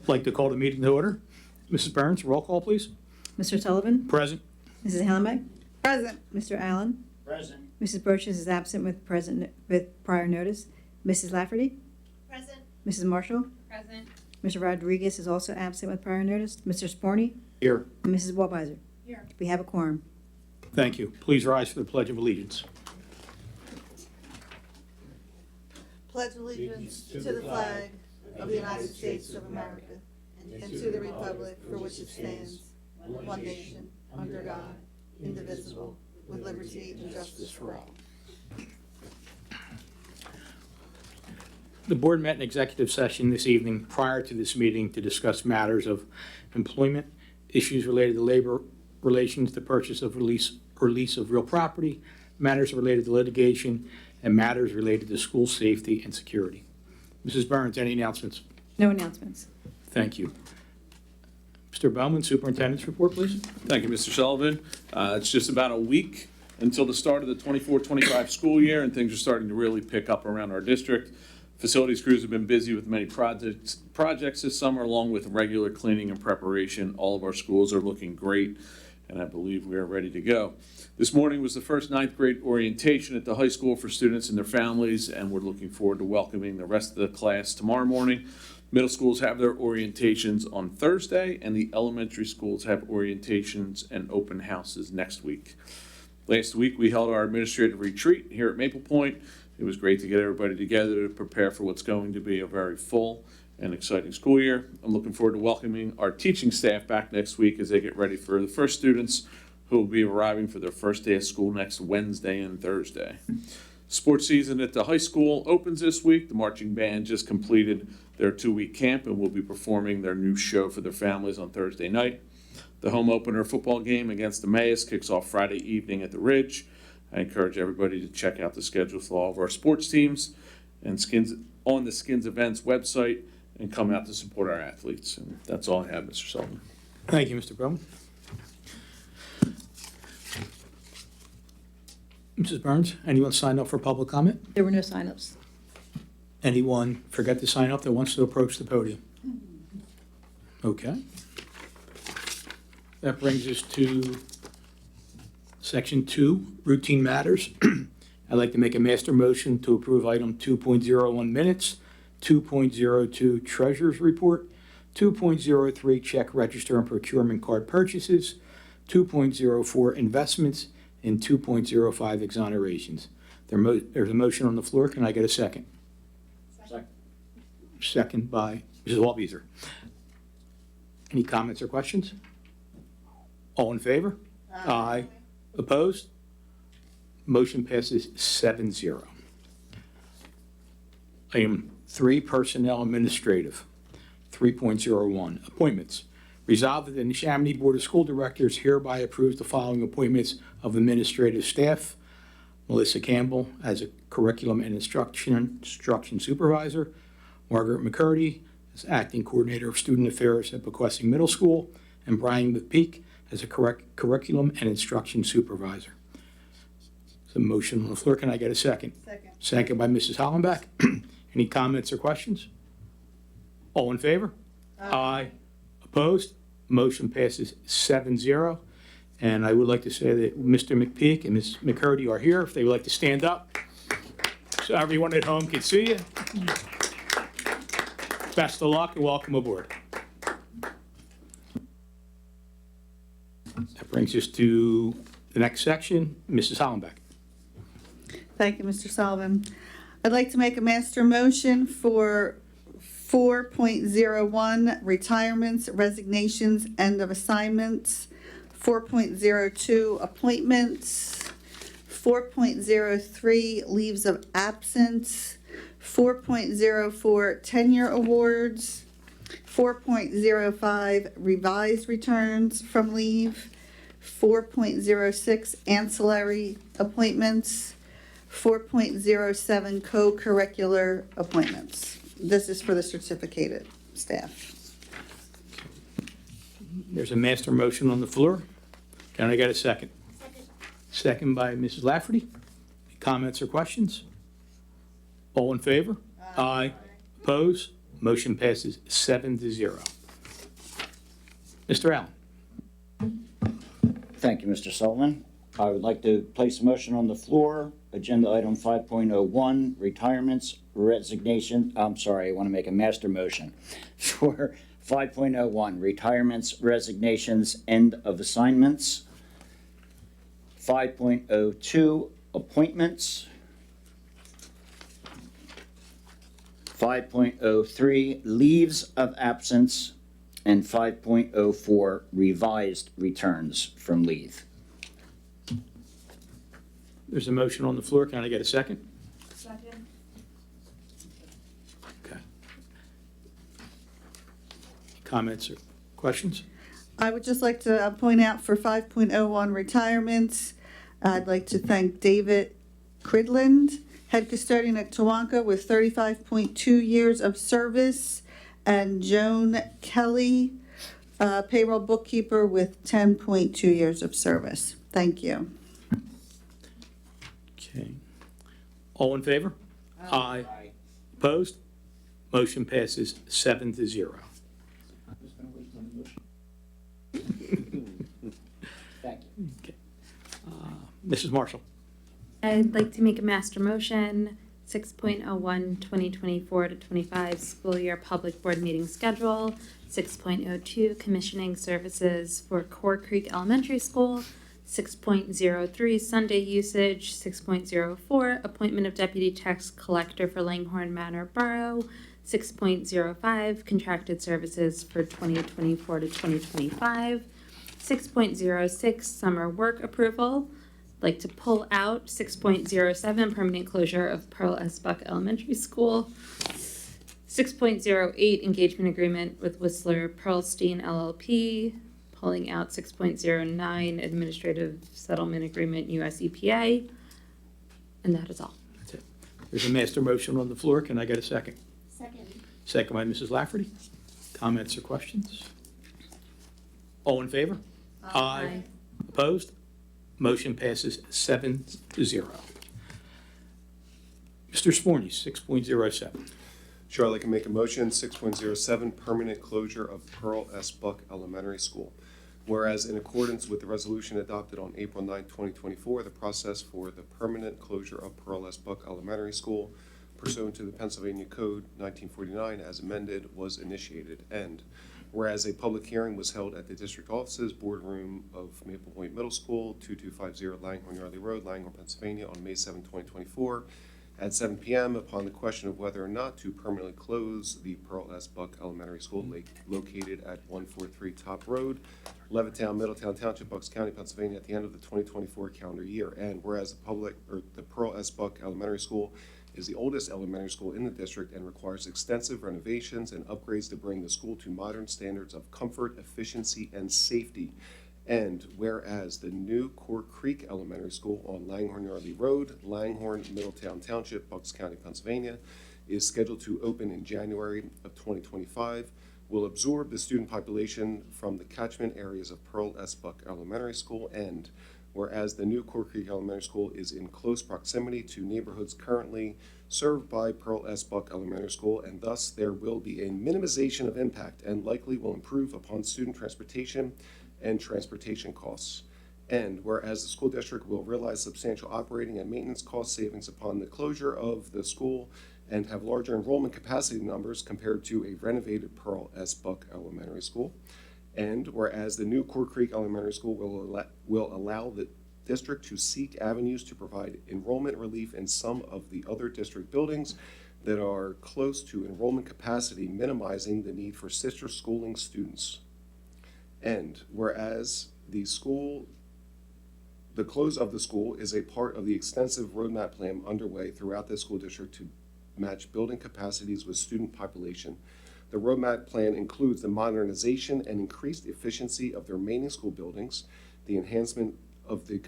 Like to call the meeting to order. Mrs. Burns, roll call, please. Mr. Sullivan? Present. Mrs. Hallenbeck? Present. Mr. Allen? Present. Mrs. Brochus is absent with prior notice. Mrs. Lafferty? Present. Mrs. Marshall? Present. Mr. Rodriguez is also absent with prior notice. Mr. Sporny? Here. And Mrs. Waldweiser? Here. We have a quorum. Thank you. Please rise for the Pledge of Allegiance. Pledge allegiance to the flag of the United States of America and to the republic for which it stands, one nation, under God, indivisible, with liberty and justice for all. The board met in executive session this evening prior to this meeting to discuss matters of employment, issues related to labor relations, the purchase of release of real property, matters related to litigation, and matters related to school safety and security. Mrs. Burns, any announcements? No announcements. Thank you. Mr. Bowman, Superintendent's report, please. Thank you, Mr. Sullivan. It's just about a week until the start of the 24-25 school year, and things are starting to really pick up around our district. Facilities crews have been busy with many projects this summer, along with regular cleaning and preparation. All of our schools are looking great, and I believe we are ready to go. This morning was the first 9th grade orientation at the high school for students and their families, and we're looking forward to welcoming the rest of the class tomorrow morning. Middle schools have their orientations on Thursday, and the elementary schools have orientations and open houses next week. Last week, we held our administrative retreat here at Maple Point. It was great to get everybody together to prepare for what's going to be a very full and exciting school year. I'm looking forward to welcoming our teaching staff back next week as they get ready for the first students who will be arriving for their first day of school next Wednesday and Thursday. Sports season at the high school opens this week. The marching band just completed their 2-week camp and will be performing their new show for their families on Thursday night. The home opener football game against the Emmaus kicks off Friday evening at the Ridge. I encourage everybody to check out the schedule for all of our sports teams and on the Skins Events website and come out to support our athletes. And that's all I have, Mr. Sullivan. Thank you, Mr. Bowman. Mrs. Burns, anyone signed up for public comment? There were no signups. Anyone forget to sign up that wants to approach the podium? Okay. That brings us to Section 2, Routine Matters. I'd like to make a master motion to approve item 2.01 minutes, 2.02 Treasurer's Report, 2.03 Check Register and Procurement Card Purchases, 2.04 Investments, and 2.05 Exonerations. There's a motion on the floor. Can I get a second? Second by Mrs. Waldweiser. Any comments or questions? All in favor? Aye. Opposed? Motion passes 7-0. Item 3, Personnel Administrative. 3.01, Appointments. Resolved that the Neshaminy Board of School Directors hereby approves the following appointments of administrative staff. Melissa Campbell as a Curriculum and Instruction Supervisor. Margaret McCurdy as Acting Coordinator of Student Affairs at Bequesing Middle School. And Brian McPeak as a Curriculum and Instruction Supervisor. There's a motion on the floor. Can I get a second? Second. Second by Mrs. Hollenbeck. Any comments or questions? All in favor? Aye. Opposed? Motion passes 7-0. And I would like to say that Mr. McPeak and Ms. McCurdy are here, if they would like to stand up, so everyone at home can see you. Best of luck and welcome aboard. That brings us to the next section, Mrs. Hollenbeck. Thank you, Mr. Sullivan. I'd like to make a master motion for 4.01 retirements, resignations, end of assignments, 4.02 appointments, 4.03 leaves of absence, 4.04 tenure awards, 4.05 revised returns from leave, 4.06 ancillary appointments, 4.07 co-curricular appointments. This is for the certificated staff. There's a master motion on the floor. Can I get a second? Second by Mrs. Lafferty. Any comments or questions? All in favor? Aye. Opposed? Motion passes 7-0. Mr. Allen. Thank you, Mr. Sullivan. I would like to place a motion on the floor, agenda item 5.01, retirements, resignation, I'm sorry, I want to make a master motion for 5.01, retirements, resignations, end of assignments. 5.02, appointments. 5.03, leaves of absence. And 5.04, revised returns from leave. There's a motion on the floor. Can I get a second? Second. Okay. Comments or questions? I would just like to point out for 5.01 retirements, I'd like to thank David Cridland, head custodian at Tawanka with 35.2 years of service, and Joan Kelly, payroll bookkeeper with 10.2 years of service. Thank you. Okay. All in favor? Aye. Opposed? Motion passes 7-0. Thank you. Okay. Mrs. Marshall. I'd like to make a master motion, 6.01, 2024 to 25 school year public board meeting schedule, 6.02, commissioning services for Core Creek Elementary School, 6.03, Sunday usage, 6.04, appointment of deputy tax collector for Langhorne Manor Borough, 6.05, contracted services for 2024 to 2025, 6.06, summer work approval. Like to pull out 6.07, permanent closure of Pearl S. Buck Elementary School. 6.08, engagement agreement with Whistler Pearlstein LLP. Pulling out 6.09, administrative settlement agreement, US EPA. And that is all. That's it. There's a master motion on the floor. Can I get a second? Second. Second by Mrs. Lafferty. Comments or questions? All in favor? Aye. Opposed? Motion passes 7-0. Mr. Sporny, 6.07. Sure, I'd like to make a motion, 6.07, permanent closure of Pearl S. Buck Elementary School. Whereas in accordance with the resolution adopted on April 9, 2024, the process for the permanent closure of Pearl S. Buck Elementary School pursuant to the Pennsylvania Code 1949 as amended was initiated. And whereas a public hearing was held at the district offices, boardroom of Maple Point Middle School, 2250 Langhorne Yardley Road, Langhorne, Pennsylvania, on May 7, 2024, at 7 p.m. upon the question of whether or not to permanently close the Pearl S. Buck Elementary School located at 143 Top Road, Levittown, Middletown Township, Bucks County, Pennsylvania, at the end of the 2024 calendar year. And whereas the Pearl S. Buck Elementary School is the oldest elementary school in the district and requires extensive renovations and upgrades to bring the school to modern standards of comfort, efficiency, and safety. And whereas the new Core Creek Elementary School on Langhorne Yardley Road, Langhorne, Middletown Township, Bucks County, Pennsylvania, is scheduled to open in January of 2025, will absorb the student population from the catchment areas of Pearl S. Buck Elementary School. And whereas the new Core Creek Elementary School is in close proximity to neighborhoods currently served by Pearl S. Buck Elementary School, and thus there will be a minimization of impact and likely will improve upon student transportation and transportation costs. And whereas the school district will realize substantial operating and maintenance cost savings upon the closure of the school and have larger enrollment capacity numbers compared to a renovated Pearl S. Buck Elementary School. And whereas the new Core Creek Elementary School will allow the district to seek avenues to provide enrollment relief in some of the other district buildings that are close to enrollment capacity, minimizing the need for sister schooling students. And whereas the close of the school is a part of the extensive roadmap plan underway throughout the school district to match building capacities with student population. The roadmap plan includes the modernization and increased efficiency of the remaining school buildings, the enhancement of the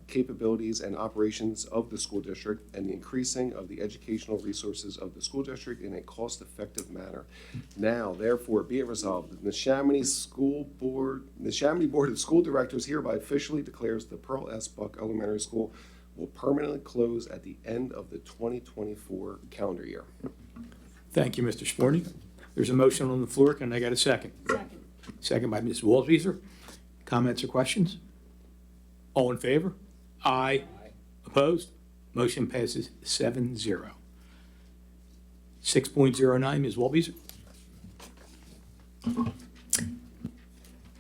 capabilities and operations of the school district, and the increasing of the educational resources of the school district in a cost-effective manner. Now, therefore, be it resolved that the Neshaminy Board of School Directors hereby officially declares the Pearl S. Buck Elementary School will permanently close at the end of the 2024 calendar year. Thank you, Mr. Sporny. There's a motion on the floor. Can I get a second? Second. second by Ms. Waltz-Weiser. Comments or questions? All in favor? Aye. Opposed? Motion passes 7-0. 6.09, Ms. Waltz-Weiser.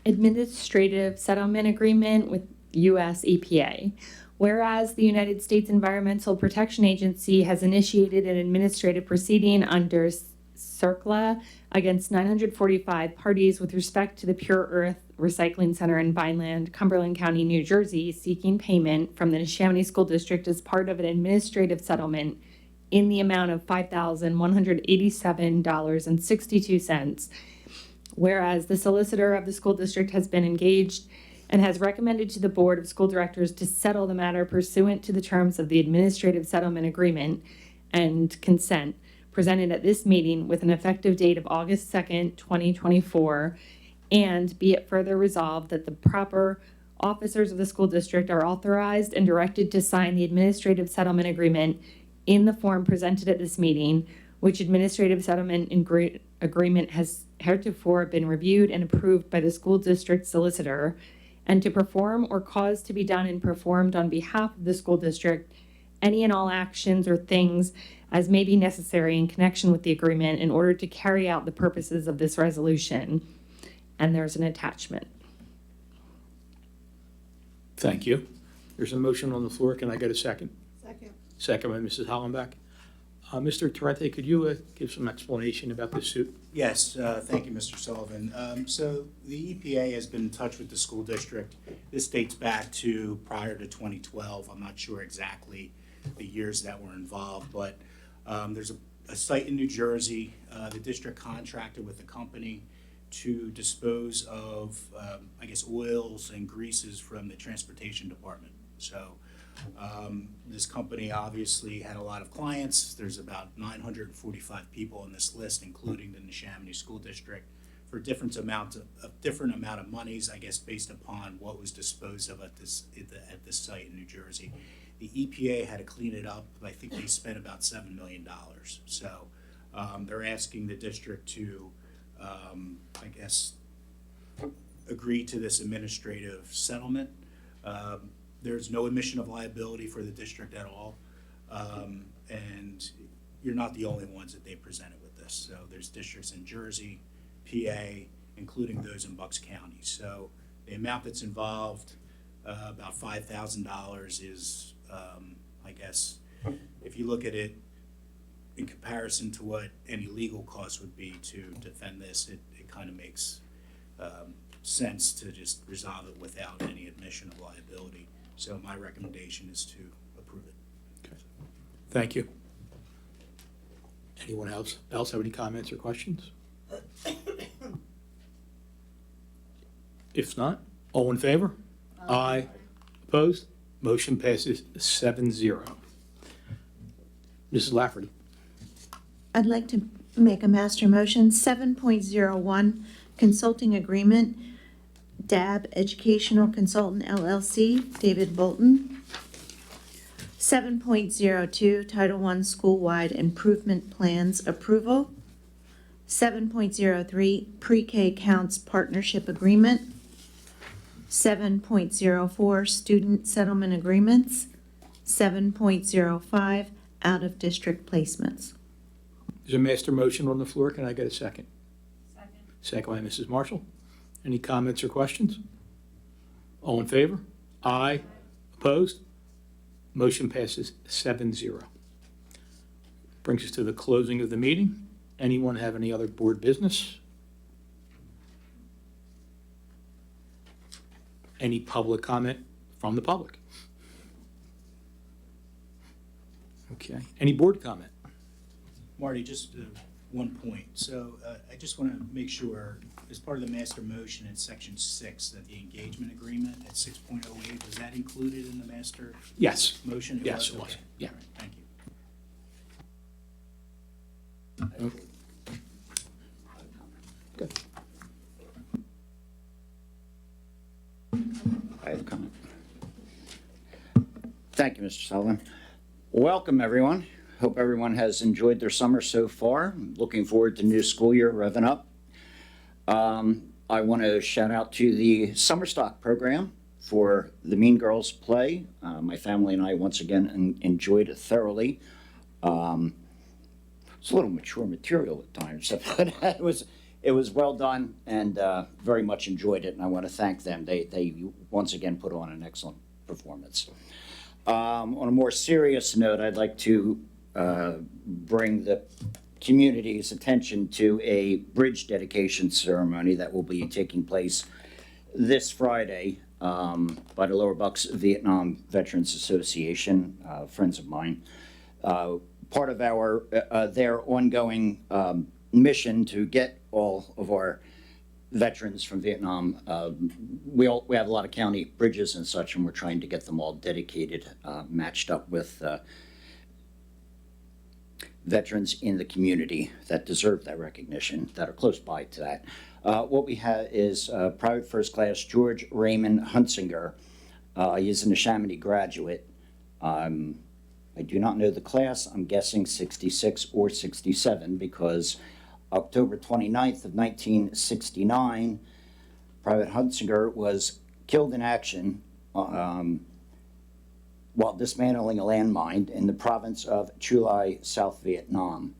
Administrative Settlement Agreement with U.S. EPA. Whereas the United States Environmental Protection Agency has initiated an administrative proceeding under CERCLA against 945 parties with respect to the Pure Earth Recycling Center in Vineland, Cumberland County, New Jersey, seeking payment from the Neshaminy School District as part of an administrative settlement in the amount of $5,187.62. Whereas the solicitor of the school district has been engaged and has recommended to the Board of School Directors to settle the matter pursuant to the terms of the administrative settlement agreement and consent presented at this meeting with an effective date of August 2nd, 2024, and be it further resolved that the proper officers of the school district are authorized and directed to sign the administrative settlement agreement in the form presented at this meeting, which administrative settlement agreement has heretofore been reviewed and approved by the school district solicitor, and to perform or cause to be done and performed on behalf of the school district any and all actions or things as may be necessary in connection with the agreement in order to carry out the purposes of this resolution. And there's an attachment. Thank you. There's a motion on the floor. Can I get a second? Second. Second by Mrs. Hollenbeck. Mr. Tarente, could you give some explanation about this suit? Yes, thank you, Mr. Sullivan. So the EPA has been in touch with the school district. This dates back to prior to 2012. I'm not sure exactly the years that were involved, but there's a site in New Jersey. The district contracted with the company to dispose of, oils and greases from the transportation department. So this company obviously had a lot of clients. There's about 945 people on this list, including the Neshaminy School District, for different amount of monies, I guess, based upon what was disposed of at this site in New Jersey. The EPA had to clean it up. I think they spent about $7 million. So they're asking the district to, agree to this administrative settlement. There's no admission of liability for the district at all. And you're not the only ones that they presented with this. So there's districts in Jersey, PA, including those in Bucks County. So the amount that's involved, about $5,000 is, if you look at it in comparison to what any legal cost would be to defend this, it kind of makes sense to just resolve it without any admission of liability. So my recommendation is to approve it. Thank you. Anyone else have any comments or questions? If not, all in favor? Aye. Opposed? Motion passes 7-0. Mrs. Lafferty. I'd like to make a master motion, 7.01, consulting agreement, DAB Educational Consultant LLC, David Bolton. 7.02, Title I School-Wide Improvement Plans Approval. 7.03, Pre-K Counts Partnership Agreement. 7.04, Student Settlement Agreements. 7.05, Out-of-District Placements. There's a master motion on the floor. Can I get a second? Second by Mrs. Marshall. Any comments or questions? All in favor? Aye. Opposed? Motion passes 7-0. Brings us to the closing of the meeting. Anyone have any other board business? Any public comment from the public? Okay. Any board comment? Marty, just one point. So I just want to make sure, as part of the master motion in section 6, that the engagement agreement at 6.08, was that included in the master Yes. motion? Yes, it was. Okay. Yeah. All right, thank you. Good. I have a comment. Thank you, Mr. Sullivan. Welcome, everyone. Hope everyone has enjoyed their summer so far. Looking forward to new school year revving up. I want to shout out to the summer stock program for the Mean Girls play. My family and I once again enjoyed it thoroughly. It's a little mature material at times, but it was well done and very much enjoyed it, and I want to thank them. They once again put on an excellent performance. On a more serious note, I'd like to bring the community's attention to a bridge dedication ceremony that will be taking place this Friday by the Lower Bucks Vietnam Veterans Association, friends of mine. Part of their ongoing mission to get all of our veterans from Vietnam. We have a lot of county bridges and such, and we're trying to get them all dedicated, matched up with veterans in the community that deserve that recognition, that are close by to that. What we have is Private First Class George Raymond Hunsinger. He's a Neshaminy graduate. I do not know the class. I'm guessing 66 or 67 because October 29th of 1969, Private Hunsinger was killed in action while dismantling a landmine in the province of Chu Lai, South Vietnam.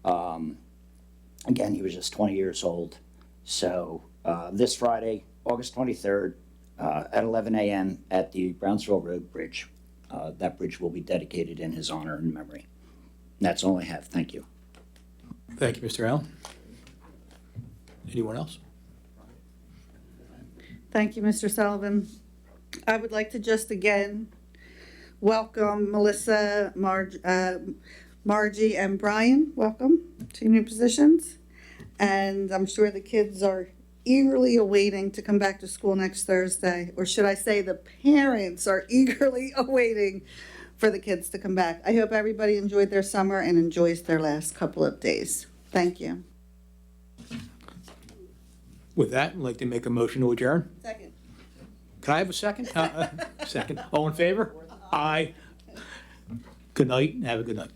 Again, he was just 20 years old. So this Friday, August 23rd, at 11 a.m. at the Brownsville Road Bridge. That bridge will be dedicated in his honor and memory. That's all I have. Thank you. Thank you, Mr. Allen. Anyone else? Thank you, Mr. Sullivan. I would like to just again welcome Melissa, Margie, and Brian. Welcome to your new positions. And I'm sure the kids are eagerly awaiting to come back to school next Thursday. Or should I say the parents are eagerly awaiting for the kids to come back. I hope everybody enjoyed their summer and enjoys their last couple of days. Thank you. With that, I'd like to make a motion to adjourn. Second. Can I have a second? Second. All in favor? Aye. Good night, and have a good night.